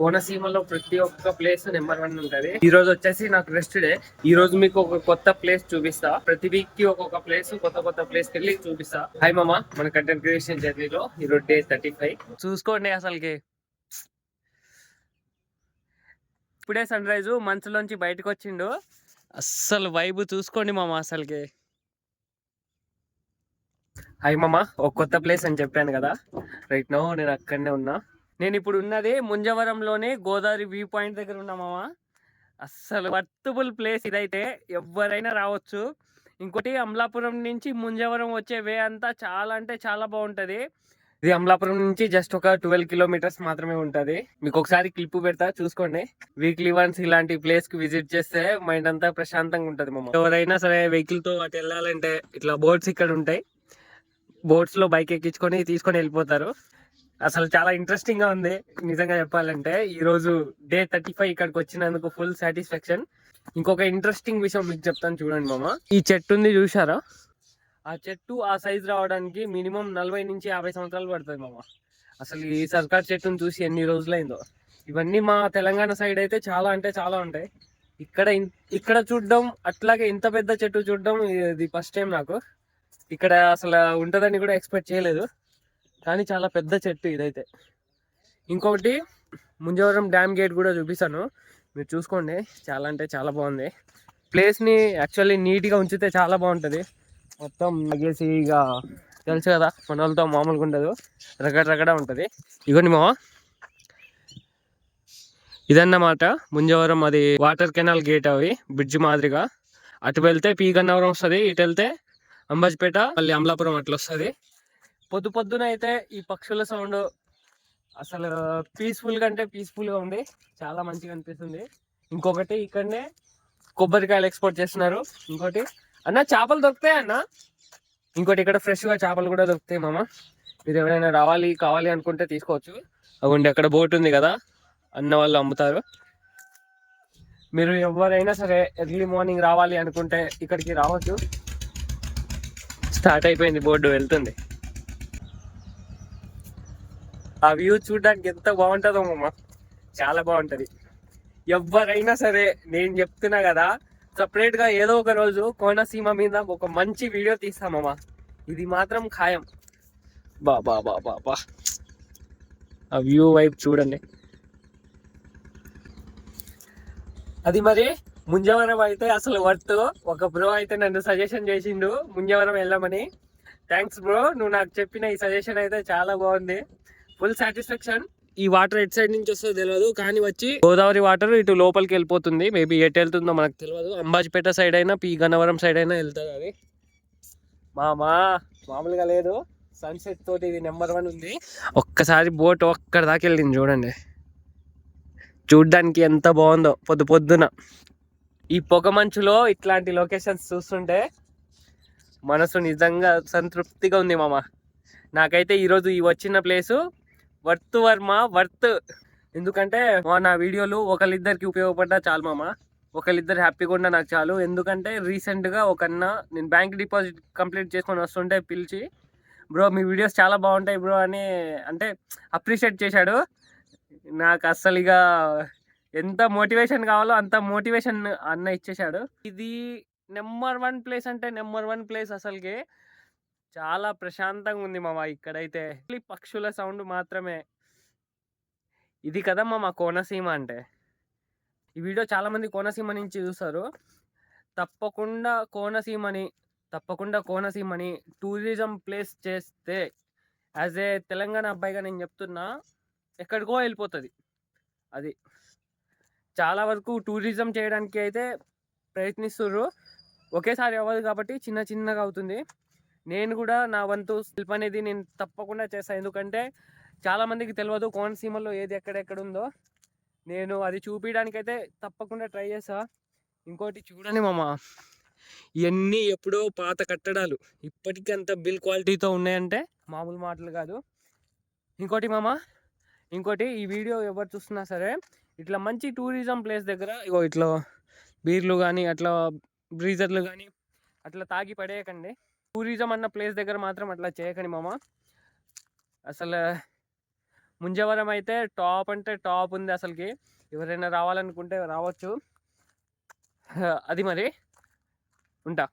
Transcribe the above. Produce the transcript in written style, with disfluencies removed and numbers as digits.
కోనసీమలో ప్రతి ఒక్క ప్లేస్ నెంబర్ 1 ఉంటది. ఈ రోజు వచ్చేసి నాకు రెస్ట్ డే. ఈ రోజు మీకు ఒక కొత్త ప్లేస్ చూపిస్తా. ప్రతి వీక్ కి ఒక్కొక్క ప్లేస్, కొత్త కొత్త ప్లేస్ కి వెళ్ళి చూపిస్తా. హాయ్ మామ, మన కంటెంట్ క్రియేషన్ జర్నీలో ఈ రోజు డే 35. చూసుకోండి, అసలుకి ఇప్పుడే సన్ రైజు మంచులోంచి బయటకు వచ్చిండు. అస్సలు వైబ్ చూసుకోండి మామ అసలుకి. హాయ్ మామ, ఒక కొత్త ప్లేస్ అని చెప్పాను కదా, రైట్ నౌ నేను అక్కడనే ఉన్నా. నేను ఇప్పుడు ఉన్నది ముంజవరంలోనే గోదావరి వ్యూ పాయింట్ దగ్గర ఉన్నా మామ. అస్సలు వర్తబుల్ ప్లేస్ ఇదైతే, ఎవరైనా రావచ్చు. ఇంకోటి, అమలాపురం నుంచి ముంజవరం వచ్చే వే అంతా చాలా అంటే చాలా బాగుంటది. ఇది అమలాపురం నుంచి జస్ట్ ఒక 12 కిలోమీటర్స్ మాత్రమే ఉంటది. మీకు ఒకసారి క్లిప్ పెడతా, చూసుకోండి. వీక్లీ వన్స్ ఇలాంటి ప్లేస్ కి విజిట్ చేస్తే మైండ్ అంతా ప్రశాంతంగా ఉంటది మామ. ఎవరైనా సరే వెహికల్ తో అటు వెళ్ళాలంటే ఇట్లా బోట్స్ ఇక్కడ ఉంటాయి. బోట్స్ లో బైక్ ఎక్కించుకొని తీసుకొని వెళ్ళిపోతారు. అసలు చాలా ఇంట్రెస్టింగ్ గా ఉంది నిజంగా చెప్పాలంటే. ఈ రోజు డే 35 ఇక్కడికి వచ్చినందుకు ఫుల్ సాటిస్ఫాక్షన్. ఇంకొక ఇంట్రెస్టింగ్ విషయం మీకు చెప్తాను, చూడండి మామ. ఈ చెట్టు ఉంది చూసారా, ఆ చెట్టు ఆ సైజ్ రావడానికి మినిమం 40 నుంచి 50 సంవత్సరాలు పడుతుంది మామ. అసలు ఈ సర్కార్ చెట్టును చూసి ఎన్ని రోజులైందో. ఇవన్నీ మా తెలంగాణ సైడ్ అయితే చాలా అంటే చాలా ఉంటాయి. ఇక్కడ చూడడం, అట్లాగే ఇంత పెద్ద చెట్టు చూడడం ఇది ఫస్ట్ టైం నాకు. ఇక్కడ అసలు ఉంటుందని కూడా ఎక్స్పెక్ట్ చేయలేదు, కానీ చాలా పెద్ద చెట్టు ఇదైతే. ఇంకొకటి, ముంజవరం డ్యామ్ గేట్ కూడా చూపిస్తాను, మీరు చూసుకోండి. చాలా అంటే చాలా బాగుంది. ప్లేస్ని యాక్చువల్లీ నీట్గా ఉంచితే చాలా బాగుంటుంది. మొత్తం నగేసి ఇక తెలుసు కదా, మన వాళ్ళతో మామూలుగా ఉండదు, రగడ ఉంటుంది. ఇగోండి మామ, ఇదన్నమాట ముంజవరం. అది వాటర్ కెనాల్ గేట్, అవి బ్రిడ్జ్ మాదిరిగా. అటు వెళ్తే పీ గన్నవరం వస్తుంది, ఇటు వెళ్తే అంబాజీపేట, మళ్ళీ అమలాపురం అట్లా వస్తుంది. పొద్దున అయితే ఈ పక్షుల సౌండ్ అసలు పీస్ఫుల్ గా అంటే పీస్ఫుల్ గా ఉంది, చాలా మంచిగా అనిపిస్తుంది. ఇంకొకటి, ఇక్కడనే కొబ్బరికాయలు ఎక్స్పోర్ట్ చేస్తున్నారు. ఇంకోటి అన్న, చేపలు దొరుకుతాయి అన్న. ఇంకోటి, ఇక్కడ ఫ్రెష్ గా చేపలు కూడా దొరుకుతాయి మామ. మీరు ఎవరైనా కావాలి అనుకుంటే తీసుకోవచ్చు. అవ్వండి, అక్కడ బోట్ ఉంది కదా, అన్న వాళ్ళు అమ్ముతారు. మీరు ఎవరైనా సరే ఎర్లీ మార్నింగ్ రావాలి అనుకుంటే ఇక్కడికి రావచ్చు. స్టార్ట్ అయిపోయింది, బోర్డు వెళ్తుంది. ఆ వ్యూ చూడడానికి ఎంత బాగుంటుందో మామ, చాలా బాగుంటది. ఎవరైనా సరే, నేను చెప్తున్నా కదా, సపరేట్ గా ఏదో ఒక రోజు కోనసీమ మీద ఒక మంచి వీడియో తీస్తామమ్మా, ఇది మాత్రం ఖాయం. బా బా బా బా బా, ఆ వ్యూ వైపు చూడండి. అది మరి ముంజవరం అయితే అసలు వర్త్. ఒక బ్రో అయితే నన్ను సజెషన్ చేసిండు ముంజవరం వెళ్ళమని. థ్యాంక్స్ బ్రో, నువ్వు నాకు చెప్పిన ఈ సజెషన్ అయితే చాలా బాగుంది, ఫుల్ సాటిస్ఫాక్షన్. ఈ వాటర్ ఎటు సైడ్ నుంచి వస్తుందో తెలియదు, కానీ వచ్చి గోదావరి వాటర్ ఇటు లోపలికి వెళ్ళిపోతుంది. మేబీ ఎటు వెళ్తుందో మనకు తెలియదు. అంబాజీపేట సైడ్ అయినా పీ గన్నవరం సైడ్ అయినా వెళ్తుంది అది. మామూలుగా లేదు, సన్సెట్ తోటి ఇది నెంబర్ 1 ఉంది. ఒక్కసారి బోట్ ఒక్కడి దాకా వెళ్ళింది చూడండి, చూడ్డానికి ఎంత బాగుందో. పొద్దున ఈ పొగ మంచులో ఇట్లాంటి లొకేషన్స్ చూస్తుంటే మనసు నిజంగా సంతృప్తిగా ఉంది మామ. నాకైతే ఈరోజు ఈ వచ్చిన ప్లేసు వర్త్. ఎందుకంటే నా వీడియోలు ఒకళ్ళిద్దరికి ఉపయోగపడ్డా చాలు మామ, ఒకళ్ళిద్దరు హ్యాపీగా ఉన్నా నాకు చాలు. ఎందుకంటే రీసెంట్గా నేను బ్యాంక్ డిపాజిట్ కంప్లీట్ చేసుకొని వస్తుంటే పిలిచి, బ్రో మీ వీడియోస్ చాలా బాగుంటాయి బ్రో అని అంటే అప్రిషియేట్ చేశాడు. నాకు అస్సలు ఇక ఎంత మోటివేషన్ కావాలో అంత మోటివేషన్ అన్న ఇచ్చేశాడు. ఇది నెంబర్ 1 ప్లేస్ అంటే నెంబర్ 1 ప్లేస్. అసలుకి చాలా ప్రశాంతంగా ఉంది మామ. ఇక్కడైతే పక్షుల సౌండ్ మాత్రమే. ఇది కదా మా కోనసీమ అంటే. ఈ వీడియో చాలా మంది కోనసీమ నుంచి చూస్తారు. తప్పకుండా కోనసీమని టూరిజం ప్లేస్ చేస్తే, యాజ్ ఏ తెలంగాణ అబ్బాయిగా నేను చెప్తున్నా, ఎక్కడికో వెళ్ళిపోతుంది. అది చాలా వరకు టూరిజం చేయడానికి అయితే ప్రయత్నిస్తుర్రు. ఒకేసారి అవ్వదు కాబట్టి చిన్నగా అవుతుంది. నేను కూడా నా వంతు హెల్ప్ అనేది నేను తప్పకుండా చేస్తాను. ఎందుకంటే చాలా మందికి తెలియదు కోనసీమలో ఏది ఎక్కడెక్కడ ఉందో. నేను అది చూపించడానికైతే తప్పకుండా ట్రై చేస్తా. ఇంకోటి చూడండి మామ, ఇవన్నీ ఎప్పుడో పాత కట్టడాలు ఇప్పటికీ అంత బిల్ క్వాలిటీతో ఉన్నాయంటే మామూలు మాటలు కాదు. ఇంకోటి ఈ వీడియో ఎవరు చూస్తున్నా సరే, ఇట్లా మంచి టూరిజం ప్లేస్ దగ్గర ఇట్లా బీర్లు కానీ అట్లా బ్రీజర్లు కానీ అట్లా తాగి పడేయకండి. టూరిజం అన్న ప్లేస్ దగ్గర మాత్రం అట్లా చేయకండి మామ. అసలు ముంజవరం అయితే టాప్ అంటే టాప్ ఉంది అసలుకి. ఎవరైనా రావాలనుకుంటే రావచ్చు. అది మరి ఉంటా.